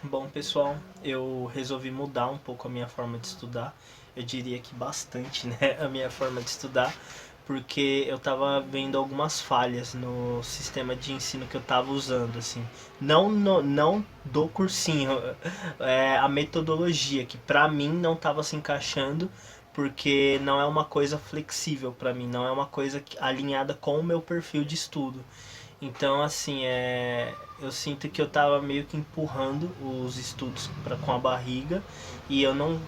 Bom, pessoal, eu resolvi mudar um pouco a minha forma de estudar. Eu diria que bastante, né, a minha forma de estudar, porque eu tava vendo algumas falhas no sistema de ensino que eu tava usando, assim. Não do cursinho, a metodologia, que pra mim não tava se encaixando, porque não é uma coisa flexível pra mim, não é uma coisa alinhada com o meu perfil de estudo. Então, assim, eu sinto que eu tava meio que empurrando os estudos com a barriga e eu não.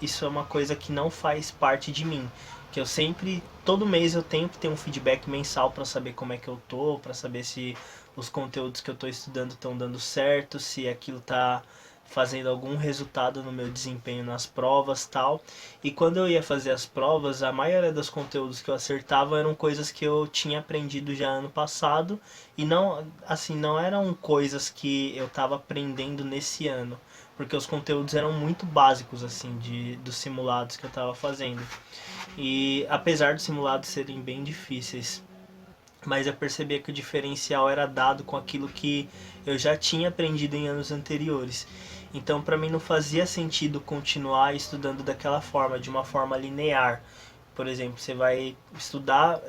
Isso é uma coisa que não faz parte de mim. Que eu sempre, todo mês eu tenho que ter um feedback mensal para saber como é que eu tô, para saber se os conteúdos que eu tô estudando estão dando certo, se aquilo tá fazendo algum resultado no meu desempenho nas provas, tal. E quando eu ia fazer as provas, a maioria dos conteúdos que eu acertava eram coisas que eu tinha aprendido já ano passado e não, assim, não eram coisas que eu estava aprendendo nesse ano, porque os conteúdos eram muito básicos assim dos simulados que eu estava fazendo. E apesar dos simulados serem bem difíceis, mas eu percebia que o diferencial era dado com aquilo que eu já tinha aprendido em anos anteriores. Então, para mim não fazia sentido continuar estudando daquela forma, de uma forma linear. Por exemplo, você vai estudar,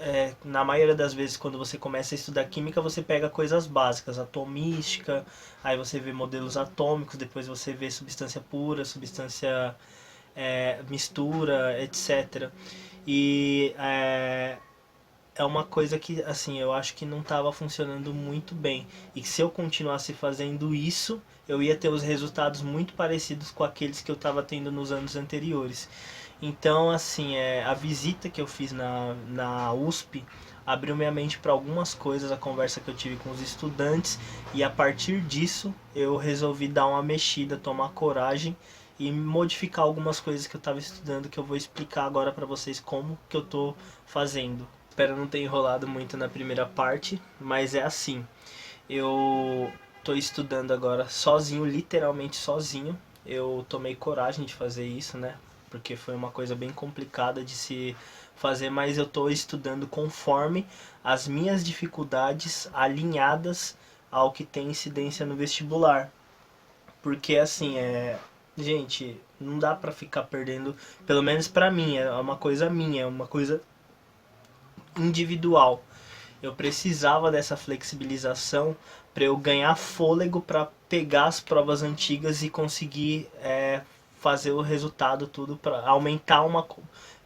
na maioria das vezes quando você começa a estudar química, você pega coisas básicas, atomística, aí você vê modelos atômicos, depois você vê substância pura, substância mistura, etc. E é uma coisa que, assim, eu acho que não estava funcionando muito bem. E que se eu continuasse fazendo isso, eu ia ter os resultados muito parecidos com aqueles que eu estava tendo nos anos anteriores. Então, assim, a visita que eu fiz na USP abriu minha mente para algumas coisas, a conversa que eu tive com os estudantes, e a partir disso eu resolvi dar uma mexida, tomar coragem e modificar algumas coisas que eu estava estudando, que eu vou explicar agora para vocês como que eu estou fazendo. Espero não ter enrolado muito na primeira parte, mas é assim. Eu estou estudando agora sozinho, literalmente sozinho. Eu tomei coragem de fazer isso, né? Porque foi uma coisa bem complicada de se fazer, mas eu estou estudando conforme as minhas dificuldades alinhadas ao que tem incidência no vestibular. Porque assim, gente, não dá pra ficar perdendo, pelo menos pra mim, é uma coisa minha, é uma coisa individual. Eu precisava dessa flexibilização para eu ganhar fôlego para pegar as provas antigas e conseguir fazer o resultado tudo para aumentar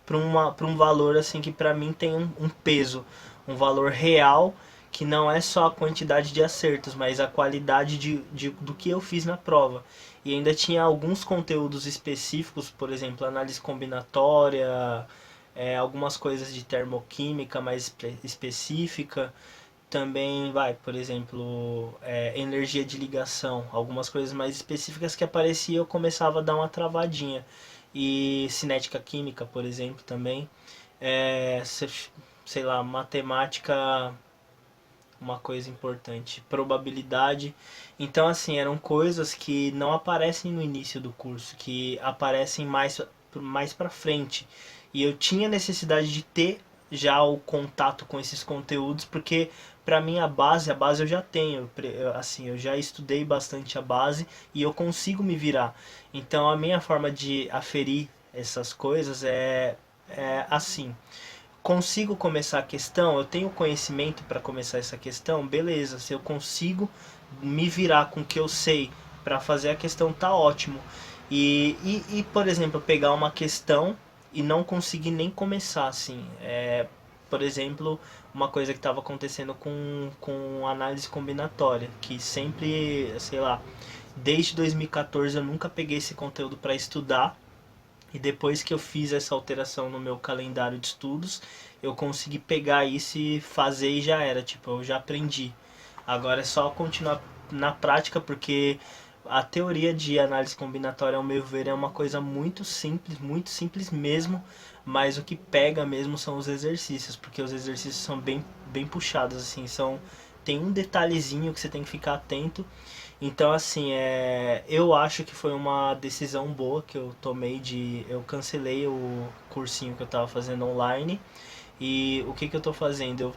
para um valor assim que para mim tem um peso, um valor real que não é só a quantidade de acertos, mas a qualidade do que eu fiz na prova. E ainda tinha alguns conteúdos específicos, por exemplo, análise combinatória, algumas coisas de termoquímica mais específica, também vai, por exemplo, energia de ligação, algumas coisas mais específicas que aparecia eu começava a dar uma travadinha. E cinética química, por exemplo, também. É, sei lá, matemática, uma coisa importante, probabilidade. Então, assim, eram coisas que não aparecem no início do curso, que aparecem mais pra frente. E eu tinha necessidade de ter já o contato com esses conteúdos, porque para mim a base eu já tenho, assim, eu já estudei bastante a base e eu consigo me virar. Então a minha forma de aferir essas coisas é assim, consigo começar a questão, eu tenho conhecimento para começar essa questão, beleza, se eu consigo me virar com o que eu sei para fazer a questão, tá ótimo. Por exemplo, pegar uma questão e não conseguir nem começar, assim. Por exemplo, uma coisa que estava acontecendo com análise combinatória, que sempre, sei lá, desde 2014 eu nunca peguei esse conteúdo para estudar, e depois que eu fiz essa alteração no meu calendário de estudos, eu consegui pegar isso e fazer e já era. Tipo, eu já aprendi. Agora é só continuar na prática, porque a teoria de análise combinatória, ao meu ver, é uma coisa muito simples mesmo, mas o que pega mesmo são os exercícios, porque os exercícios são bem puxados, assim, tem um detalhezinho que você tem que ficar atento. Então, assim, eu acho que foi uma decisão boa que eu tomei eu cancelei o cursinho que eu estava fazendo online. E o que que eu estou fazendo? Eu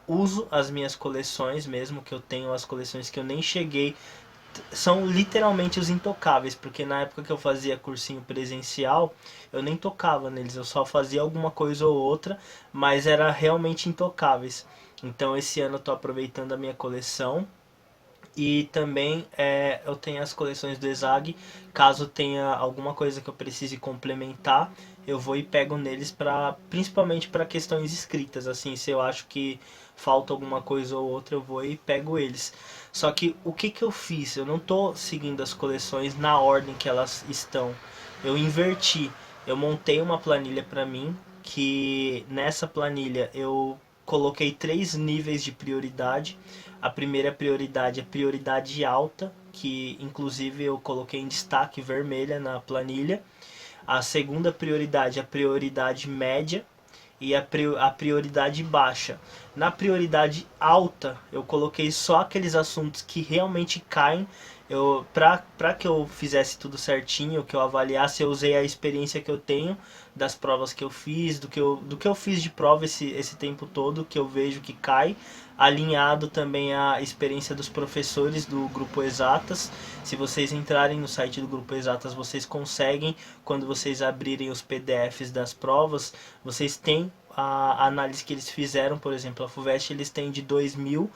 uso as minhas coleções mesmo, que eu tenho as coleções que eu nem cheguei são literalmente os intocáveis, porque na época que eu fazia cursinho presencial, eu nem tocava neles, eu só fazia alguma coisa ou outra, mas era realmente intocáveis. Então esse ano eu tô aproveitando a minha coleção e também eu tenho as coleções do ESAG. Caso tenha alguma coisa que eu precise complementar, eu vou e pego neles, principalmente para questões escritas. Assim, se eu acho que falta alguma coisa ou outra, eu vou e pego eles. Só que o que, que eu fiz? Eu não estou seguindo as coleções na ordem que elas estão. Eu inverti. Eu montei uma planilha para mim, que nessa planilha eu coloquei 3 níveis de prioridade. A primeira prioridade é prioridade alta, que inclusive eu coloquei em destaque vermelha na planilha. A segunda prioridade é a prioridade média e a prioridade baixa. Na prioridade alta, eu coloquei só aqueles assuntos que realmente caem. Para que eu fizesse tudo certinho, que eu avaliasse, eu usei a experiência que eu tenho das provas que eu fiz, do que eu fiz de prova esse tempo todo, que eu vejo que cai, alinhado também à experiência dos professores do Grupo Exatas. Se vocês entrarem no site do Grupo Exatas, vocês conseguem, quando vocês abrirem os PDFs das provas, vocês têm a análise que eles fizeram. Por exemplo, a FUVEST eles têm de 2000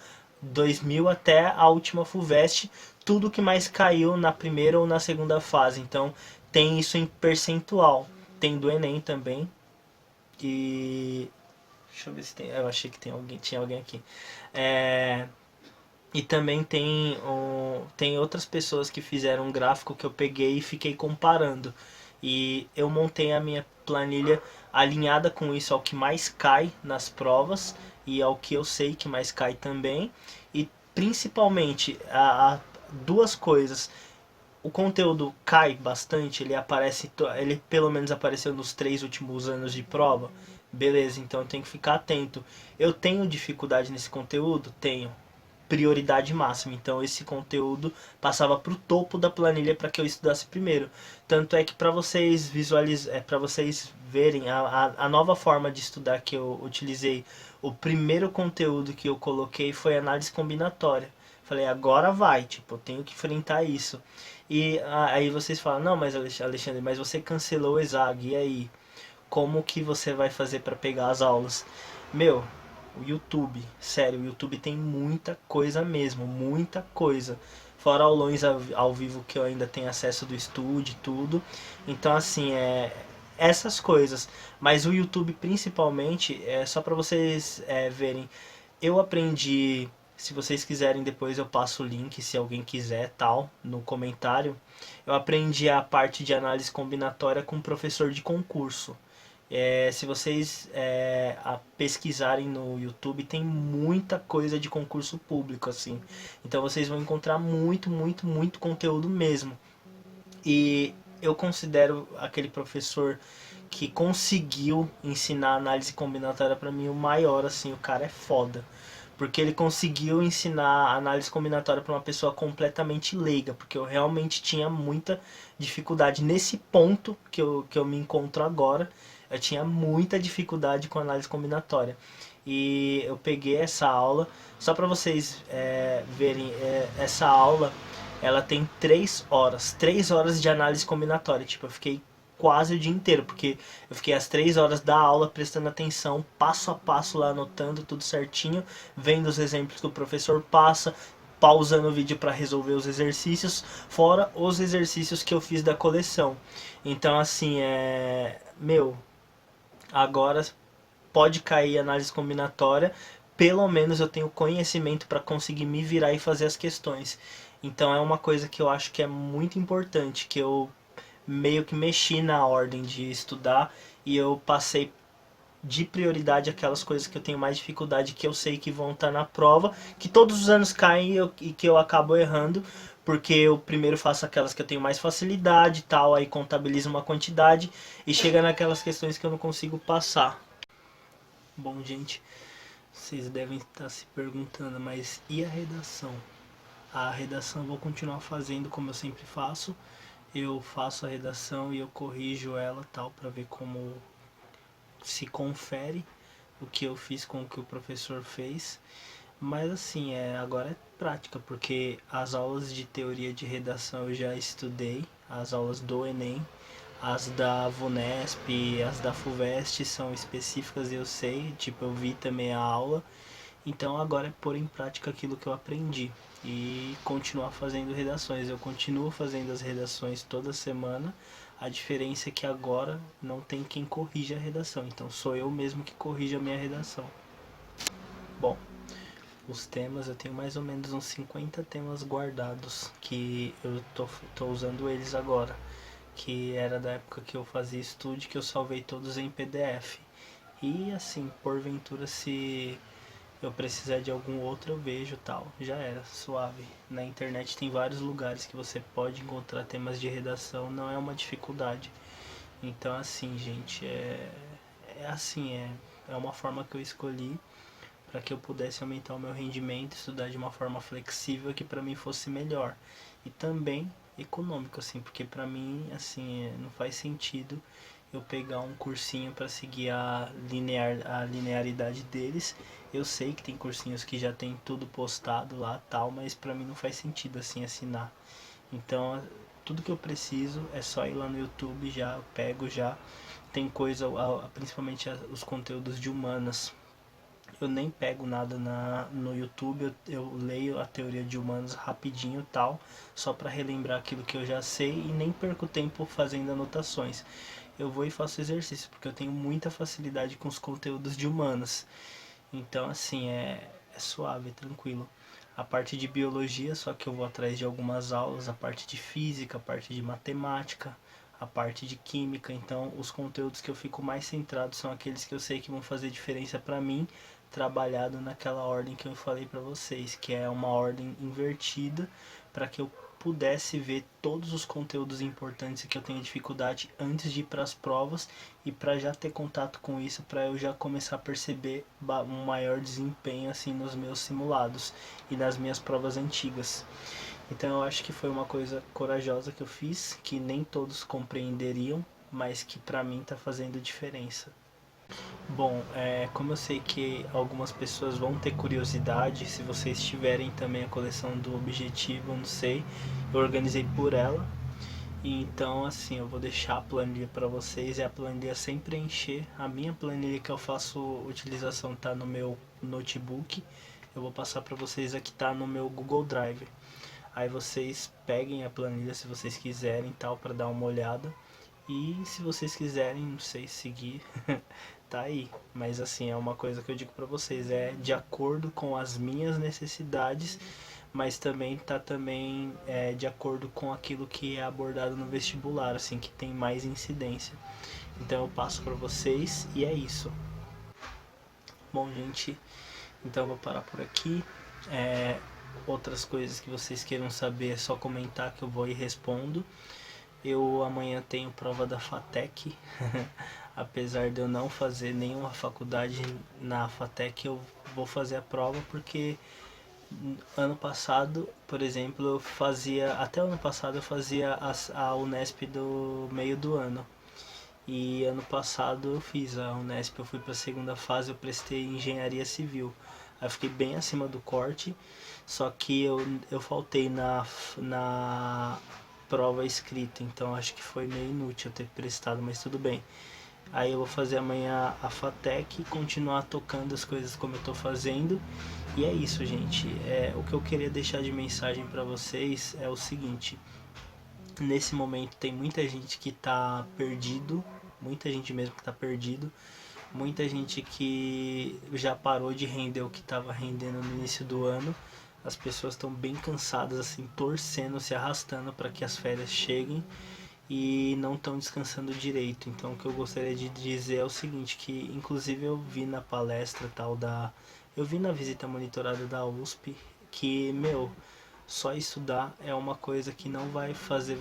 até a última FUVEST, tudo que mais caiu na primeira ou na segunda fase. Então tem isso em percentual. Tem do Enem também. E deixa eu ver se tem. Eu achei que tinha alguém aqui. É, e também tem outras pessoas que fizeram um gráfico que eu peguei e fiquei comparando. E eu montei a minha planilha alinhada com isso, ao que mais cai nas provas e ao que eu sei que mais cai também. E principalmente a duas coisas. O conteúdo cai bastante, ele pelo menos apareceu nos 3 últimos anos de prova. Beleza, então eu tenho que ficar atento. Eu tenho dificuldade nesse conteúdo? Tenho. Prioridade máxima. Então esse conteúdo passava para o topo da planilha para que eu estudasse primeiro. Tanto é que para vocês para vocês verem a nova forma de estudar que eu utilizei, o primeiro conteúdo que eu coloquei foi análise combinatória. Falei, agora vai, tipo, eu tenho que enfrentar isso. E aí vocês falam, não, mas Alexandre, mas você cancelou o ESAG, e aí? Como que você vai fazer para pegar as aulas? Meu, o YouTube, sério, o YouTube tem muita coisa mesmo, muita coisa. Fora aulões ao vivo que eu ainda tenho acesso do estúdio e tudo. Então, assim, essas coisas. Mas o YouTube, principalmente, é só para vocês verem. Eu aprendi, se vocês quiserem, depois eu passo o link, se alguém quiser, tal, no comentário. Eu aprendi a parte de análise combinatória com um professor de concurso. Se vocês pesquisarem no YouTube, tem muita coisa de concurso público, assim. Então vocês vão encontrar muito, muito, muito conteúdo mesmo. E eu considero aquele professor que conseguiu ensinar análise combinatória para mim o maior, assim, o cara é foda. Porque ele conseguiu ensinar análise combinatória para uma pessoa completamente leiga, porque eu realmente tinha muita dificuldade nesse ponto que eu me encontro agora. Eu tinha muita dificuldade com análise combinatória. E eu peguei essa aula, só para vocês verem, essa aula ela tem 3 horas de análise combinatória. Tipo, eu fiquei quase o dia inteiro, porque eu fiquei as 3 horas da aula prestando atenção, passo a passo lá, anotando tudo certinho, vendo os exemplos que o professor passa, pausando o vídeo para resolver os exercícios, fora os exercícios que eu fiz da coleção. Então, assim, meu, agora pode cair análise combinatória, pelo menos eu tenho conhecimento para conseguir me virar e fazer as questões. Então é uma coisa que eu acho que é muito importante, que eu meio que mexi na ordem de estudar e eu passei de prioridade aquelas coisas que eu tenho mais dificuldade, que eu sei que vão estar na prova, que todos os anos caem e que eu acabo errando, porque eu primeiro faço aquelas que eu tenho mais facilidade e tal, aí contabilizo uma quantidade e chega naquelas questões que eu não consigo passar. Bom, gente, vocês devem estar se perguntando, mas e a redação? A redação eu vou continuar fazendo como eu sempre faço. Eu faço a redação e eu corrijo ela tal para ver como se confere o que eu fiz com o que o professor fez. Mas assim, agora prática, porque as aulas de teoria de redação eu já estudei, as aulas do Enem, as da VUNESP, as da FUVEST são específicas e eu sei, tipo, eu vi também a aula, então agora é pôr em prática aquilo que eu aprendi e continuar fazendo redações. Eu continuo fazendo as redações toda semana, a diferença é que agora não tem quem corrija a redação, então sou eu mesmo que corrijo a minha redação. Bom, os temas, eu tenho mais ou menos uns 50 temas guardados que eu tô usando eles agora, que era da época que eu fazia estudo, que eu salvei todos em PDF. E assim, porventura, se eu precisar de algum outro eu vejo, tal, já era, suave. Na internet tem vários lugares que você pode encontrar temas de redação, não é uma dificuldade. Então assim, gente, é uma forma que eu escolhi para que eu pudesse aumentar o meu rendimento, estudar de uma forma flexível que para mim fosse melhor. E também econômico, assim, porque para mim, assim, não faz sentido eu pegar um cursinho para seguir a linearidade deles. Eu sei que tem cursinhos que já tem tudo postado lá, tal, mas para mim não faz sentido assim assinar. Então, tudo que eu preciso é só ir lá no YouTube, já eu pego já. Tem coisa, principalmente os conteúdos de humanas, eu nem pego nada no YouTube, eu leio a teoria de humanos rapidinho tal, só para relembrar aquilo que eu já sei e nem perco tempo fazendo anotações. Eu vou e faço exercício, porque eu tenho muita facilidade com os conteúdos de humanas. Então assim, é suave, é tranquilo. A parte de biologia, só que eu vou atrás de algumas aulas, a parte de física, a parte de matemática, a parte de química. Então os conteúdos que eu fico mais centrado são aqueles que eu sei que vão fazer diferença para mim, trabalhado naquela ordem que eu falei para vocês, que é uma ordem invertida, para que eu pudesse ver todos os conteúdos importantes que eu tenho dificuldade antes de ir para as provas, e para já ter contato com isso, para eu já começar a perceber um maior desempenho assim nos meus simulados e nas minhas provas antigas. Então eu acho que foi uma coisa corajosa que eu fiz, que nem todos compreenderiam, mas que para mim está fazendo diferença. Bom, como eu sei que algumas pessoas vão ter curiosidade, se vocês tiverem também a coleção do Objetivo, eu não sei, eu organizei por ela. E então, assim, eu vou deixar a planilha para vocês, é a planilha sem preencher. A minha planilha que eu faço utilização tá no meu notebook. Eu vou passar para vocês aqui, tá no meu Google Drive. Aí vocês peguem a planilha se vocês quiserem, tal, para dar uma olhada. E se vocês quiserem, não sei, seguir, tá aí. Mas assim, é uma coisa que eu digo pra vocês, é de acordo com as minhas necessidades, mas também tá também de acordo com aquilo que é abordado no vestibular, assim, que tem mais incidência. Então eu passo pra vocês e é isso. Bom, gente, então eu vou parar por aqui. Outras coisas que vocês queiram saber é só comentar que eu vou e respondo. Eu amanhã tenho prova da FATEC, apesar de eu não fazer nenhuma faculdade na FATEC, eu vou fazer a prova porque ano passado, por exemplo, até o ano passado eu fazia a Unesp do meio do ano. E ano passado eu fiz a Unesp, eu fui para a segunda fase, eu prestei engenharia civil. Aí eu fiquei bem acima do corte, só que eu faltei na prova escrita, então acho que foi meio inútil eu ter prestado, mas tudo bem. Aí eu vou fazer amanhã a FATEC e continuar tocando as coisas como eu tô fazendo. E é isso, gente. O que eu queria deixar de mensagem para vocês é o seguinte: nesse momento tem muita gente que tá perdido, muita gente mesmo que tá perdido, muita gente que já parou de render o que estava rendendo no início do ano. As pessoas estão bem cansadas, assim, torcendo, se arrastando para que as férias cheguem e não estão descansando direito. Então o que eu gostaria de dizer é o seguinte, que inclusive eu vi na palestra tal eu vi na visita monitorada da USP que, só estudar é uma coisa que não vai fazer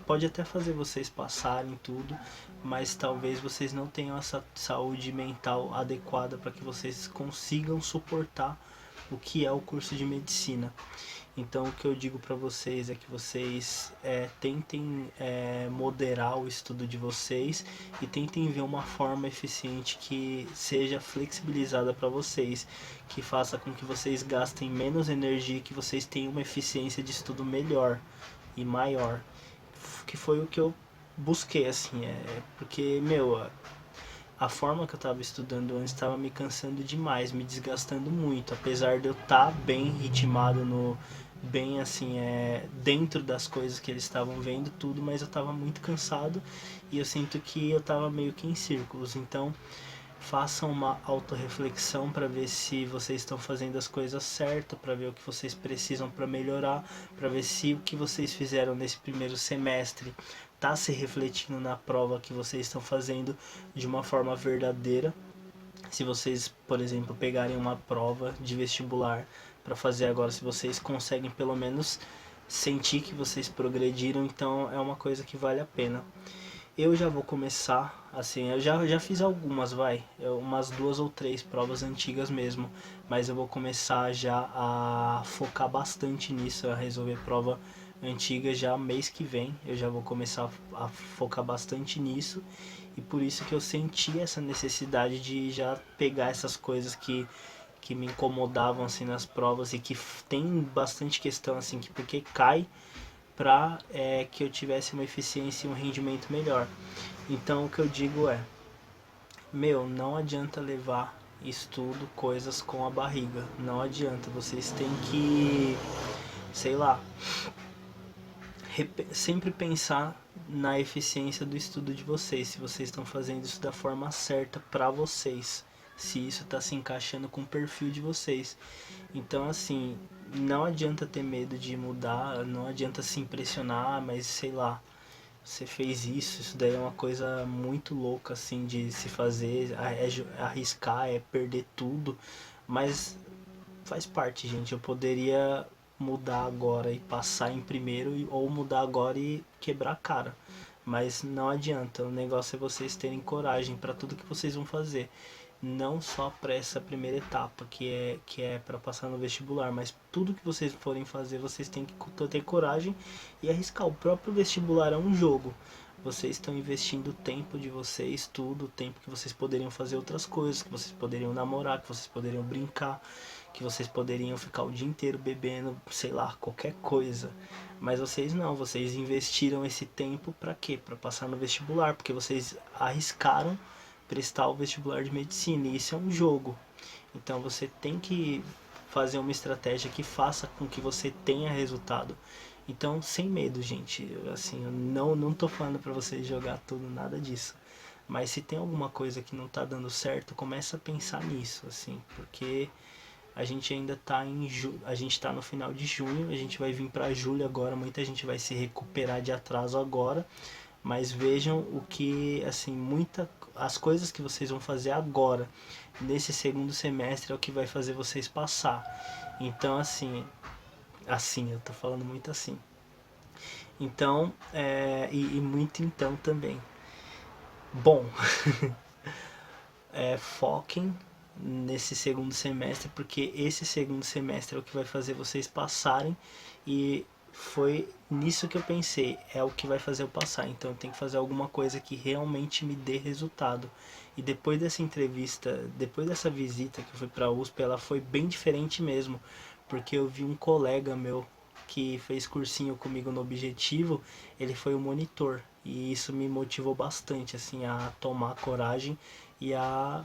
pode até fazer vocês passarem tudo, mas talvez vocês não tenham essa saúde mental adequada para que vocês consigam suportar o que é o curso de medicina. Então o que eu digo para vocês é que vocês tentem moderar o estudo de vocês e tentem ver uma forma eficiente que seja flexibilizada para vocês, que faça com que vocês gastem menos energia e que vocês tenham uma eficiência de estudo melhor e maior, que foi o que eu busquei, assim, porque, meu, a forma que eu estava estudando antes estava me cansando demais, me desgastando muito, apesar de eu estar bem ritmado bem assim, dentro das coisas que eles estavam vendo tudo, mas eu estava muito cansado e eu sinto que eu estava meio que em círculos. Então, façam uma autorreflexão para ver se vocês estão fazendo as coisas certas, para ver o que vocês precisam para melhorar, para ver se o que vocês fizeram nesse primeiro semestre está se refletindo na prova que vocês estão fazendo de uma forma verdadeira. Se vocês, por exemplo, pegarem uma prova de vestibular para fazer agora, se vocês conseguem pelo menos sentir que vocês progrediram, então é uma coisa que vale a pena. Eu já vou começar, assim, eu já fiz algumas, umas 2 ou 3 provas antigas mesmo, mas eu vou começar já a focar bastante nisso, a resolver prova antiga já mês que vem. Eu já vou começar a focar bastante nisso, e por isso que eu senti essa necessidade de já pegar essas coisas que me incomodavam assim nas provas e que tem bastante questão assim, que porque cai, para que eu tivesse uma eficiência e um rendimento melhor. Então o que eu digo meu, não adianta levar estudo, coisas com a barriga, não adianta, vocês têm que, sei lá, sempre pensar na eficiência do estudo de vocês, se vocês estão fazendo isso da forma certa para vocês, se isso está se encaixando com o perfil de vocês. Então, assim, não adianta ter medo de mudar, não adianta se impressionar, mas sei lá, você fez isso daí é uma coisa muito louca, assim, de se fazer, arriscar, perder tudo, mas faz parte, gente. Eu poderia mudar agora e passar em primeiro, ou mudar agora e quebrar a cara. Mas não adianta, o negócio é vocês terem coragem para tudo que vocês vão fazer. Não só para essa primeira etapa, que é para passar no vestibular, mas tudo que vocês forem fazer, vocês têm que ter coragem e arriscar. O próprio vestibular é um jogo. Vocês estão investindo o tempo de vocês, tudo, o tempo que vocês poderiam fazer outras coisas, que vocês poderiam namorar, que vocês poderiam brincar, que vocês poderiam ficar o dia inteiro bebendo, sei lá, qualquer coisa. Mas vocês não, vocês investiram esse tempo para quê? Para passar no vestibular, porque vocês arriscaram prestar o vestibular de medicina, e isso é um jogo. Então você tem que fazer uma estratégia que faça com que você tenha resultado. Então, sem medo, gente. Assim, eu não tô falando para vocês jogar tudo, nada disso. Mas se tem alguma coisa que não tá dando certo, começa a pensar nisso, assim, porque a gente ainda tá a gente tá no final de junho, a gente vai vir para julho agora, muita gente vai se recuperar de atraso agora, mas vejam o que, assim, as coisas que vocês vão fazer agora nesse segundo semestre é o que vai fazer vocês passar. Então, assim, eu tô falando muito assim. Então, e muito então também. Bom, foquem nesse segundo semestre, porque esse segundo semestre é o que vai fazer vocês passarem, e foi nisso que eu pensei, é o que vai fazer eu passar, então eu tenho que fazer alguma coisa que realmente me dê resultado. E depois dessa entrevista, depois dessa visita que eu fui para a USP, ela foi bem diferente mesmo, porque eu vi um colega meu que fez cursinho comigo no Objetivo, ele foi o monitor, e isso me motivou bastante, assim, a tomar coragem e a,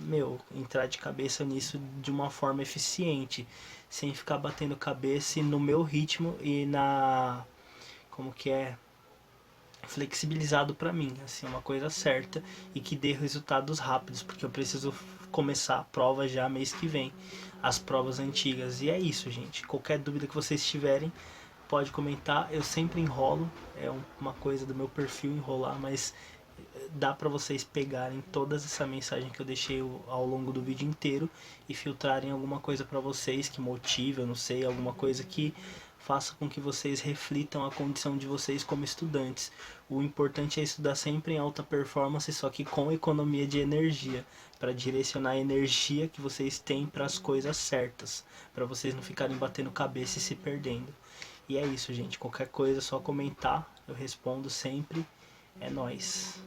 entrar de cabeça nisso de uma forma eficiente, sem ficar batendo cabeça e no meu ritmo e como que é, flexibilizado para mim, assim, uma coisa certa e que dê resultados rápidos, porque eu preciso começar a prova já mês que vem, as provas antigas. E é isso, gente. Qualquer dúvida que vocês tiverem, pode comentar. Eu sempre enrolo, é uma coisa do meu perfil enrolar, mas dá para vocês pegarem toda essa mensagem que eu deixei ao longo do vídeo inteiro e filtrarem alguma coisa para vocês que motive, eu não sei, alguma coisa que faça com que vocês reflitam a condição de vocês como estudantes. O importante é estudar sempre em alta performance, só que com economia de energia, para direcionar a energia que vocês têm para as coisas certas, para vocês não ficarem batendo cabeça e se perdendo. E é isso, gente. Qualquer coisa é só comentar, eu respondo sempre. É nóis.